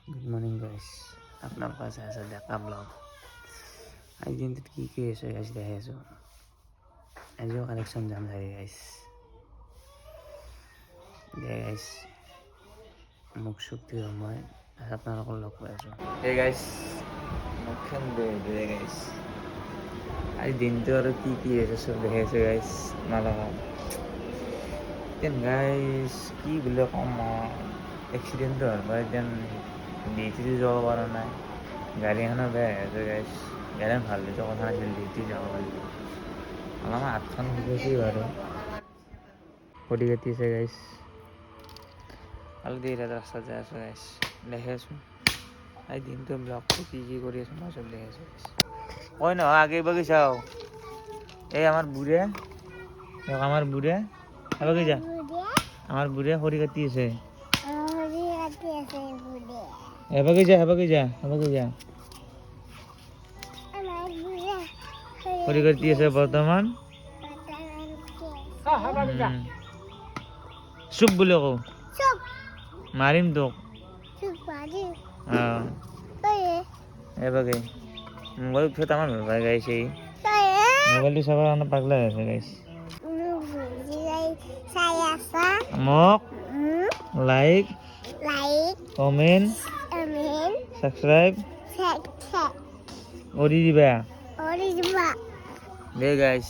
Good morning guys, আপনার কাছে আছে দেখা ব্লগ। আজ দিনটোত কি কি আছে গাইছ দেখাই আছো। আজিও কালেকশ্যন যাম চাগে গাইছ। দে গাইছ মুখ চুখ ধুই মই আপোনালোকক লগ পাই আছো। এই গাইছ মুখখন ধুই গাইছ। আজি দিনটো আৰু কি কি আছে চব দেখাই আছো গাইছ আপোনালোকক। এতিয়া গাইছ কি বুলি ক'ম মই, এক্সিডেণ্টটো হোৱাৰ পৰা এতিয়া ডিউটিটো যাব পৰা নাই। গাড়ীখনো বেয়া হৈ আছে গাইছ। গাড়ীখন ভাল দিছে কথা নাছিল, ডিউটি যাব পাৰিব। অলপমান হাতখন শিকাইছে বাৰু, খৰি কাটিছে গাইছ। অলপ দেৰি ৰাস্তাত যাই আছো গাইছ, দেখাই আছো আজি দিনটো ব্লগটো কি কি কৰি আছো মই চব দেখাই আছো গাইছ। কই নহয় আগে বাগে চাও। এই আমার বুড়ে এবাগে যা, আমার বুড়ে খড়ি কাটি আছে। এবাগে যা খড়ি কাটি আছে বর্তমান। চুপ বুলি কও, মারিম তোক। এবাগে মোবাইল ফেট আমার ভাই গাইছে, মোবাইলটো চাবার কাৰণে পাগলা হৈছে গাইছ। মোক লাইক কমেন্ট সাবস্ক্ৰাইব কৰি দিবা দে গাইছ।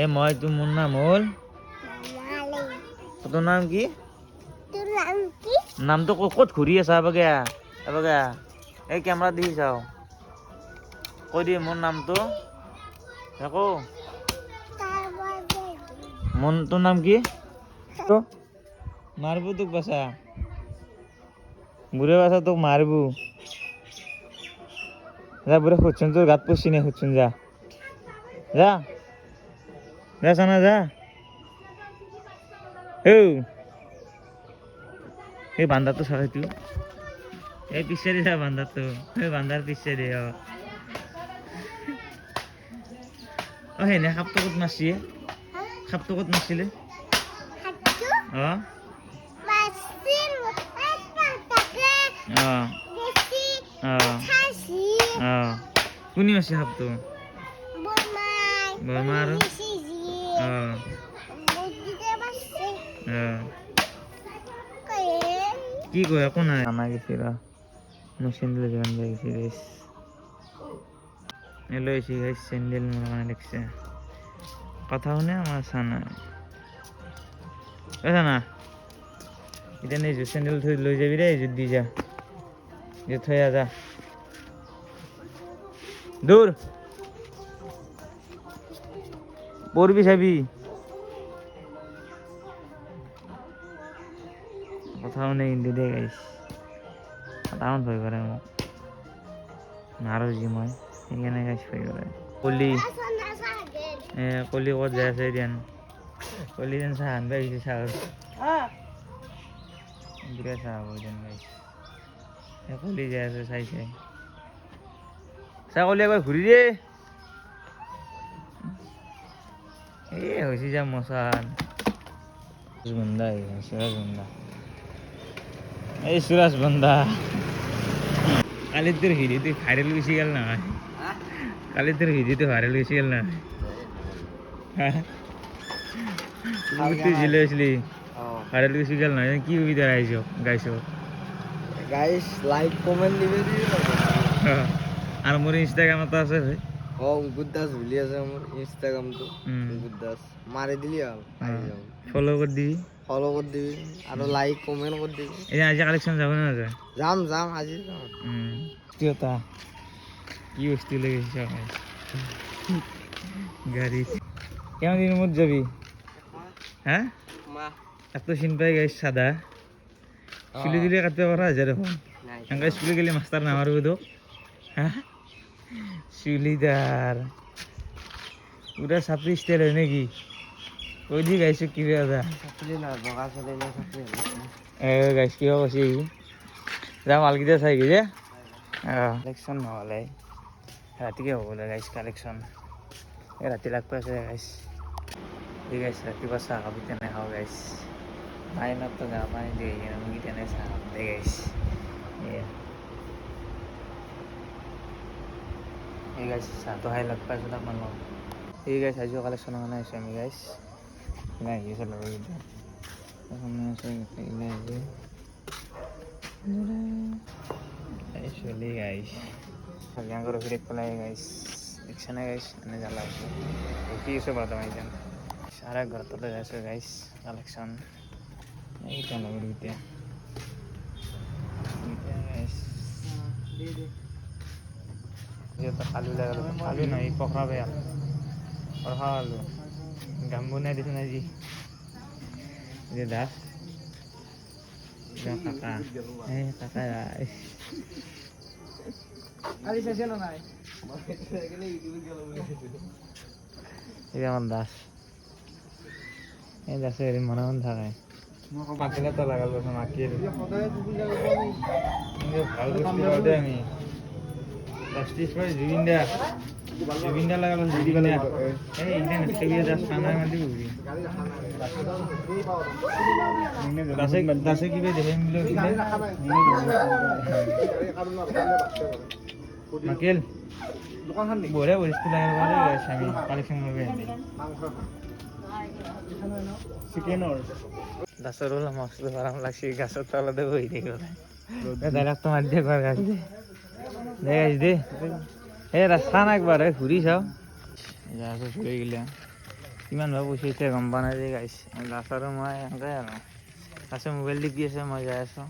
এ মই তো মোৰ নাম হ'ল, তোৰ নাম কি? নামটো ক'ত ঘূৰি আছা? এবাগে এই কেমেৰা দেখি চাও, কৈ দি মোৰ নামটো আকৌ। তোৰ নাম কি? মারবো তোক বাসা, বুড়ে বাসা তোক মারবো। যা বুড়ে খুঁজছেন, তোর গাত পড়ছি না খুঁজছেন, যা যা যা সানা যা। এই বান্দার তো সবাই তুই এই পিছিয়ে দিয়ে যা, বান্দার তো এই বান্দার পিছিয়ে দিয়ে। ও হে না খাপটো ক'ত মারছি, খাপটো ক'ত মারছিলে? কোনি মারছি খাপটো? বর্মা আর কি কয় একো নাই। আনা গেছি রা মই চেন্ডেল যোগান যাই গেছি গাইছ। এলো এসে গাইছ চেন্ডেল মোৰ মানে দেখছে কথা শুনে আমার সানা না। এটা নেই চেন্ডেল থৈ লৈ যাবি রে, যদি দি যা যে থৈ যা দূর পড়বি চাবি। কথাও নেই কিন্তু দে গাইছ, তামান ভয় করে মোক মাৰো যি মই সেইকাৰণে গাইছ ভয় কৰে। কলি ক'ত যাই আছে যেন, কলি যেন চাহ আনবা আহিছে, চাহৰ বিৰাট চাহ হ'ব যেন গাইছ। কলি যাই আছে চাই চাহ কলি একবাৰ ঘূৰি দে। এই হৈছে যা মচান বন্ধা সুরাজ বন্ধা, এই সুরাজ বন্ধা। কালি তোর ভিডিওতে ভাইরাল বেশি গেল না, কালি তোর ভিডিওতে ভাইরাল বেশি গেল না। তুই জিলে আসলি ভাইরাল বেশি গেল না, কি কবিতা গাইছ লাইক কমেন্ট দিবে আর মোর ইনস্টাগ্রামত আছে ভাই। অঙ্কুর দাস ভুলি আছে আমার ইনস্টাগ্রামটো, অঙ্কুর দাস মারি দিলি আর ফলো করে দিবি আর লাইক কমেন্ট করে দিবি। এই আজি কালেকশন যাব না? যাম আজি যাম। তা কি বস্তু লেগেছে গাড়ি কেমন দিন মত যাবি? হ্যাঁ এত চিন পাই গাইছ সাদা চুলি দিলে কাটতে পারা যায় দেখুন। স্কুলে গেলে মাস্টার নামারব তো। হ্যাঁ চুলিদার পুরা ছাত্রী স্টাইল হয় নাকি? ওই দি গাইছো কি বেয়া গাইছ কিবা কৈছি যা মালকেইটা চাই গে যে কালেকশ্যন নহ'লে ৰাতিকে হ'বলে গাইছ। কালেকশ্যন এই ৰাতি লাগব আছে গাইছ। এই গাইছ ৰাতিপুৱা চাহ খাবি তেনে খাওঁ গাইছ। মাইনতো গা পানী দিয়ে আমি তেনে চাহ খাওঁ। গাইছ এই গাইছ চাহটো খাই লগ পাইছোঁ আপোনাৰ লগত এই গাইছ আজিও কালেকশ্যনৰ কাৰণে আহিছোঁ আমি গাইছ নাই আহি আছে লগৰকেইটা চলি গাইছ কল্যাণকৰ ৰখি দেখ পেলাই গাইছ দেখছে না গাইছ এনে জ্বালা ৰখি আছোঁ বৰ্তমান এতিয়া সাৰা ঘৰটোলৈ যাইছোঁ গাইছ কালেকশ্যন এইটা লগৰ এতিয়া গাইছ যিহেতু আলু লাগালো আলু নহয় পকৰা বেয়া পৰহা আলু গাম্বু নাই দিছোঁ নাই যি যে দাস কাকা এই কাকা এই আমার দাস এই দাসে মনে মন থাকে মাকিলে তো লাগালো মাকিল ভাল বস্তু দে আমি প্লাস্টিক করে জুবিনদা লাগালো জুবিনদা এই ইন্টারনেট থেকে দাস খানা মাটি বুঝি দাসে কি দেখে মিলো মাকিল বঢ়িয়া বস্তু লাগাব আমি কালেকশ্যন কৰিব চিকেনৰ দাসৰ হ'ল মছলা আৰাম লাগছে গাছৰ তলতে বহি থাকিব ডাইৰেক্ট মাৰি দিয়ে ঘৰ গাছ দে গাছ দে এই ৰাস্তা নাই একবাৰ ঘূৰি চাওঁ গাছ ঘূৰি গ'লে কিমান ভাব পইচা এতিয়া গম পোৱা নাই যে গাইছ গাছ আৰু মই এনেকৈ আৰু গাছে মোবাইল টিপি আছে মই যাই আছোঁ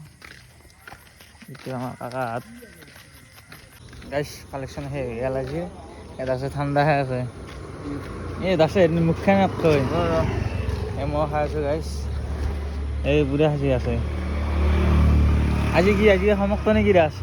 এতিয়া আমাৰ কাকা হাত গাইছ কালেকশ্যন শেষ হৈ গ'ল আজি ইয়াত আছে ঠাণ্ডা খাই আছে এই দাসে মুখখান থৈ এই মই খাই আছোঁ গাইছ এই বুঢ়া সাজি আছে আজি কি সমাপ্ত নেকি দাস